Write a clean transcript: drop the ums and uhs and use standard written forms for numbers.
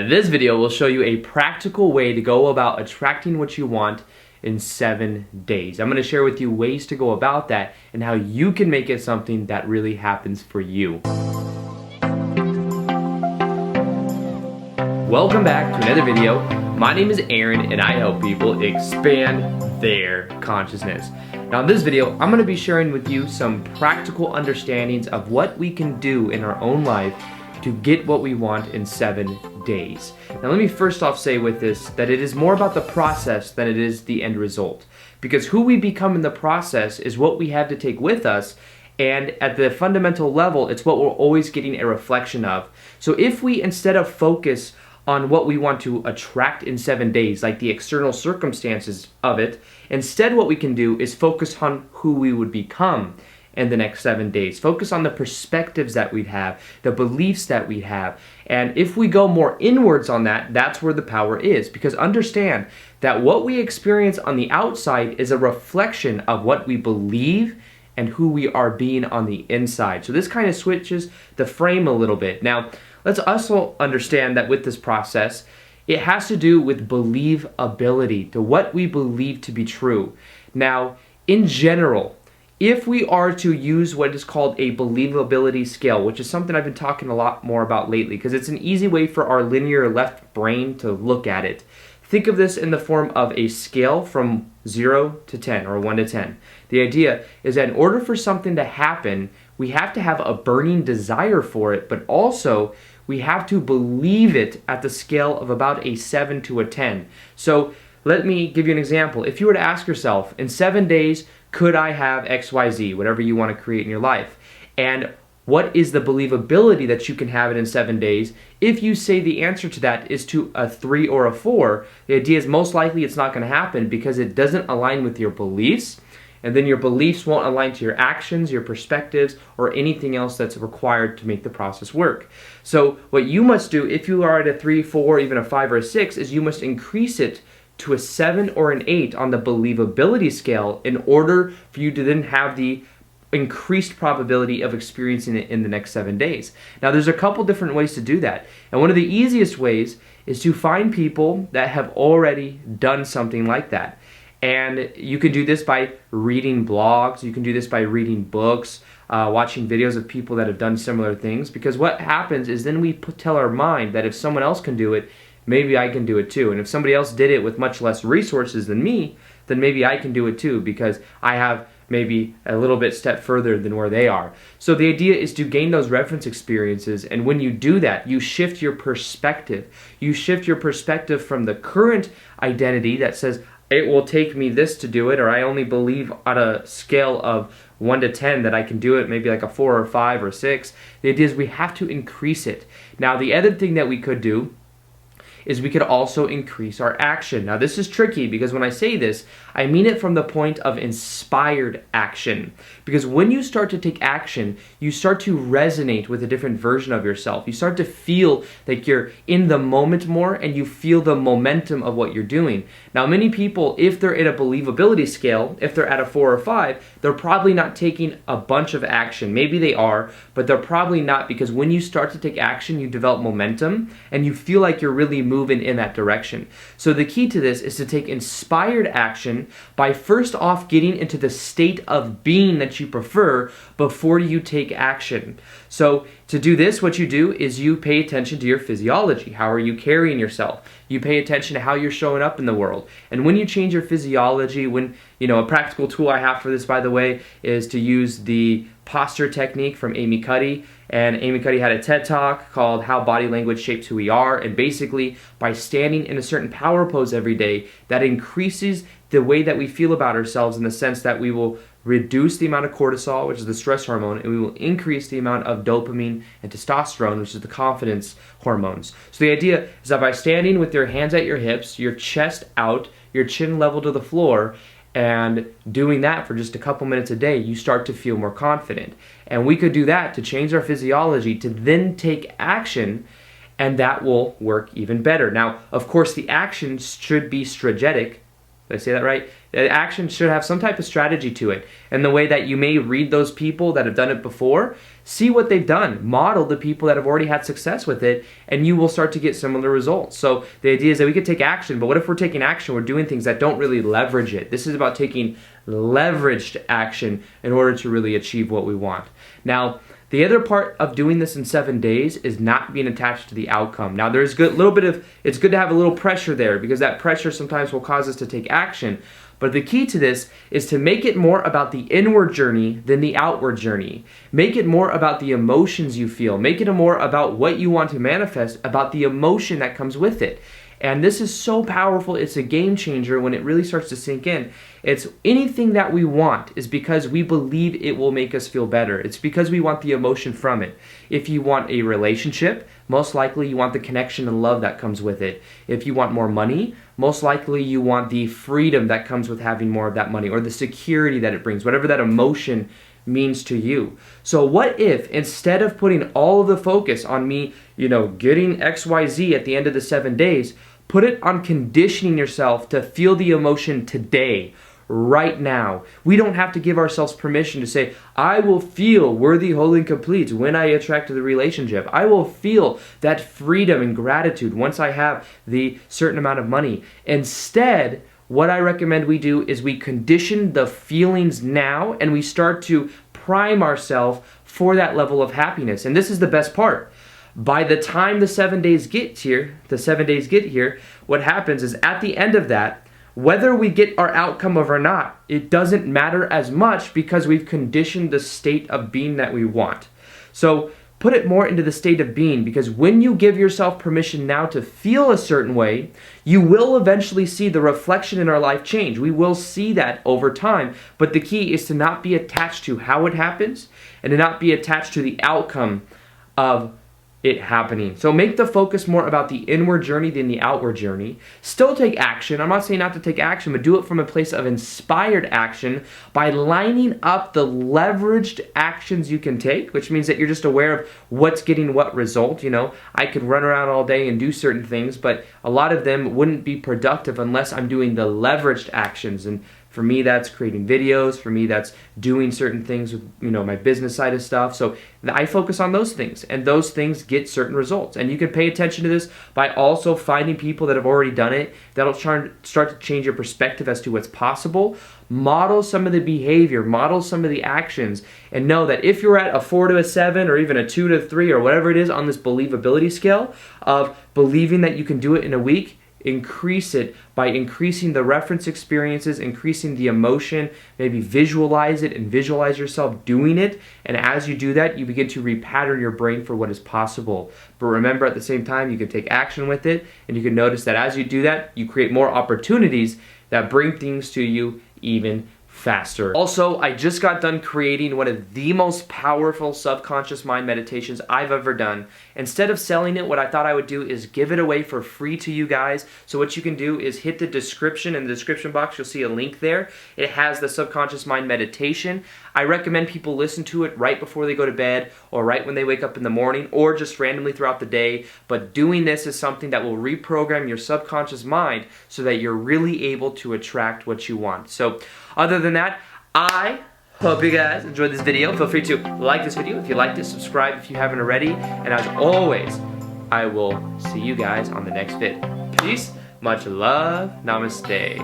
And this video will show you a practical way to go about attracting what you want in 7 days. I'm going to share with you ways to go about that and how you can make it something that really happens for you. Welcome back to another video. My name is Aaron and I help people expand their consciousness. Now in this video, I'm going to be sharing with you some practical understandings of what we can do in our own life to get what we want in 7 days. Now let me first off say with this that it is more about the process than it is the end result. Because who we become in the process is what we have to take with us, and at the fundamental level, it's what we're always getting a reflection of. So if we, instead of focus on what we want to attract in 7 days, like the external circumstances of it, instead what we can do is focus on who we would become in the next 7 days. Focus on the perspectives that we'd have, the beliefs that we have. And if we go more inwards on that, that's where the power is. Because understand that what we experience on the outside is a reflection of what we believe and who we are being on the inside. So this kind of switches the frame a little bit. Now, let's also understand that with this process, it has to do with believability, to what we believe to be true. Now, in general, if we are to use what is called a believability scale, which is something I've been talking a lot more about lately, because it's an easy way for our linear left brain to look at it. Think of this in the form of a scale from 0 to 10, or 1 to 10. The idea is that in order for something to happen, we have to have a burning desire for it, but also we have to believe it at the scale of about a 7 to a 10. So let me give you an example. If you were to ask yourself, in 7 days, could I have XYZ, whatever you want to create in your life? And what is the believability that you can have it in 7 days? If you say the answer to that is to a 3 or a 4, the idea is most likely it's not going to happen because it doesn't align with your beliefs, and then your beliefs won't align to your actions, your perspectives, or anything else that's required to make the process work. So what you must do if you are at a 3, 4, even a 5 or a 6 is you must increase it to a 7 or an 8 on the believability scale in order for you to then have the increased probability of experiencing it in the next 7 days. Now there's a couple different ways to do that, and one of the easiest ways is to find people that have already done something like that. And you can do this by reading blogs, you can do this by reading books, watching videos of people that have done similar things, because what happens is then we tell our mind that if someone else can do it, maybe I can do it too. And if somebody else did it with much less resources than me, then maybe I can do it too because I have maybe a little bit step further than where they are. So the idea is to gain those reference experiences, and when you do that, you shift your perspective. You shift your perspective from the current identity that says, it will take me this to do it, or I only believe on a scale of 1 to 10 that I can do it, maybe like a 4 or 5 or 6. The idea is we have to increase it. Now the other thing that we could do is we could also increase our action. Now this is tricky because when I say this, I mean it from the point of inspired action. Because when you start to take action, you start to resonate with a different version of yourself. You start to feel like you're in the moment more, and you feel the momentum of what you're doing. Now many people, if they're at a believability scale, if they're at a 4 or 5, they're probably not taking a bunch of action. Maybe they are, but they're probably not, because when you start to take action, you develop momentum and you feel like you're really moving in that direction. So the key to this is to take inspired action by first off getting into the state of being that you prefer before you take action. So to do this, what you do is you pay attention to your physiology. How are you carrying yourself? You pay attention to how you're showing up in the world. And when you change your physiology, a practical tool I have for this, by the way, is to use the posture technique from Amy Cuddy. And Amy Cuddy had a TED Talk called How Body Language Shapes Who We Are. And basically, by standing in a certain power pose every day, that increases the way that we feel about ourselves, in the sense that we will reduce the amount of cortisol, which is the stress hormone, and we will increase the amount of dopamine and testosterone, which is the confidence hormones. So the idea is that by standing with your hands at your hips, your chest out, your chin level to the floor, and doing that for just a couple minutes a day, you start to feel more confident. And we could do that to change our physiology, to then take action, and that will work even better. Now, of course, the actions should be strategic, Did I say that right? That action should have some type of strategy to it. And the way that you may read those people that have done it before, see what they've done. Model the people that have already had success with it, and you will start to get similar results. So the idea is that we could take action, but what if we're taking action, we're doing things that don't really leverage it? This is about taking leveraged action in order to really achieve what we want. Now, the other part of doing this in 7 days is not being attached to the outcome. Now, there's it's good to have a little pressure there, because that pressure sometimes will cause us to take action. But the key to this is to make it more about the inward journey than the outward journey. Make it more about the emotions you feel. Make it more about what you want to manifest, about the emotion that comes with it. And this is so powerful. It's a game changer when it really starts to sink in. It's anything that we want is because we believe it will make us feel better. It's because we want the emotion from it. If you want a relationship, most likely you want the connection and love that comes with it. If you want more money, most likely you want the freedom that comes with having more of that money, or the security that it brings, whatever that emotion means to you. So what if, instead of putting all of the focus on me, getting XYZ at the end of the 7 days, put it on conditioning yourself to feel the emotion today, right now. We don't have to give ourselves permission to say, I will feel worthy, whole, and complete when I attract the relationship. I will feel that freedom and gratitude once I have the certain amount of money. Instead, what I recommend we do is we condition the feelings now, and we start to prime ourselves for that level of happiness. And this is the best part. By the time the 7 days get here, what happens is at the end of that, whether we get our outcome or not, it doesn't matter as much, because we've conditioned the state of being that we want. So put it more into the state of being, because when you give yourself permission now to feel a certain way, you will eventually see the reflection in our life change. We will see that over time, but the key is to not be attached to how it happens, and to not be attached to the outcome of it happening. So make the focus more about the inward journey than the outward journey. Still take action. I'm not saying not to take action, but do it from a place of inspired action by lining up the leveraged actions you can take, which means that you're just aware of what's getting what result. I could run around all day and do certain things, but a lot of them wouldn't be productive unless I'm doing the leveraged actions. And for me, that's creating videos. For me, that's doing certain things with, my business side of stuff. So I focus on those things, and those things get certain results. And you can pay attention to this by also finding people that have already done it. That'll start to change your perspective as to what's possible. Model some of the behavior, model some of the actions, and know that if you're at a 4 to a 7, or even a 2 to 3, or whatever it is on this believability scale of believing that you can do it in a week, increase it by increasing the reference experiences, increasing the emotion, maybe visualize it and visualize yourself doing it. And as you do that, you begin to repattern your brain for what is possible. But remember, at the same time, you can take action with it, and you can notice that as you do that, you create more opportunities that bring things to you even faster. Also, I just got done creating one of the most powerful subconscious mind meditations I've ever done. Instead of selling it, what I thought I would do is give it away for free to you guys. So what you can do is hit the description. In the description box, you'll see a link there. It has the subconscious mind meditation. I recommend people listen to it right before they go to bed, or right when they wake up in the morning, or just randomly throughout the day. But doing this is something that will reprogram your subconscious mind so that you're really able to attract what you want. So other than that, I hope you guys enjoyed this video. Feel free to like this video if you liked it, subscribe if you haven't already, and as always, I will see you guys on the next vid. Peace, much love, namaste.